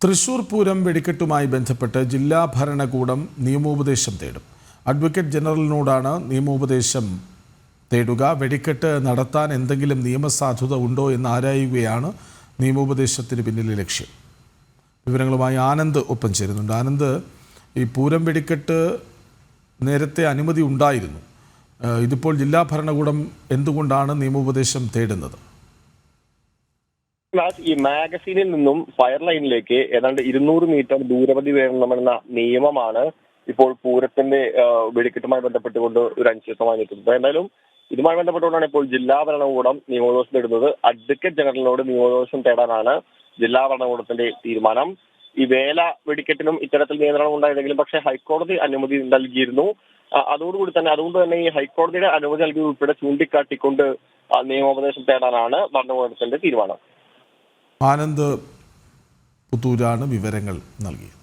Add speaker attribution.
Speaker 1: തൃശൂർ പൂരം വെടിക്കെട്ടുമായി ബന്ധപ്പെട്ട് ജില്ലാ ഭരണകൂടം നിയമോപദേശം തേടും. അഡ്വക്കേറ്റ് ജനറലിനോടാണ് നിയമോപദേശം തേടുക. വെടിക്കെട്ട് നടത്താൻ എന്തെങ്കിലും നിയമസാധുത ഉണ്ടോ എന്ന് ആരായുകയാണ് നിയമോപദേശത്തിന് പിന്നിലെ ലക്ഷ്യം. വിവരങ്ങളുമായി ആനന്ദ് ഒപ്പം ചേരുന്നുണ്ട്. ആനന്ദ്, ഈ പൂരം വെടിക്കെട്ട് നേരത്തെ അനുമതി ഉണ്ടായിരുന്നു. ഇതിപ്പോൾ ജില്ലാ ഭരണകൂടം എന്തുകൊണ്ടാണ് നിയമോപദേശം തേടുന്നത്?
Speaker 2: ഈ മാഗസീനിൽ നിന്നും ഫയർ ലൈനിലേക്ക് ഏതാണ്ട് 200 മീറ്റർ ദൂരപതി വേണമെന്ന നിയമമാണ് ഇപ്പോൾ പൂരത്തിന്റെ വെടിക്കെട്ടുമായി ബന്ധപ്പെട്ടുകൊണ്ട് ഒരു അനിശ്ചിതമായി നിൽക്കുന്നത്. എന്തായാലും ഇതുമായി ബന്ധപ്പെട്ടുകൊണ്ടാണ് ഇപ്പോൾ ജില്ലാ ഭരണകൂടം നിയമോപദേശം തേടുന്നത്. അഡ്വക്കേറ്റ് ജനറലിനോട് നിയമോപദേശം തേടാനാണ് ജില്ലാ ഭരണകൂടത്തിന്റെ തീരുമാനം. ഈ വേല വെടിക്കെട്ടിനും ഇത്തരത്തിൽ നിയന്ത്രണം ഉണ്ടായതെങ്കിലും പക്ഷേ ഹൈക്കോടതി അനുമതി നൽകിയിരുന്നു. അതുകൊണ്ട് തന്നെ ഈ ഹൈക്കോടതിയുടെ അനുമതി നൽകി ഉൾപ്പെടെ ചൂണ്ടിക്കാട്ടിക്കൊണ്ട് നിയമോപദേശം തേടാനാണ് ഭരണകൂടത്തിന്റെ തീരുമാനം.
Speaker 1: ആനന്ദ് പുത്തൂരാണ് വിവരങ്ങൾ നൽകിയത്.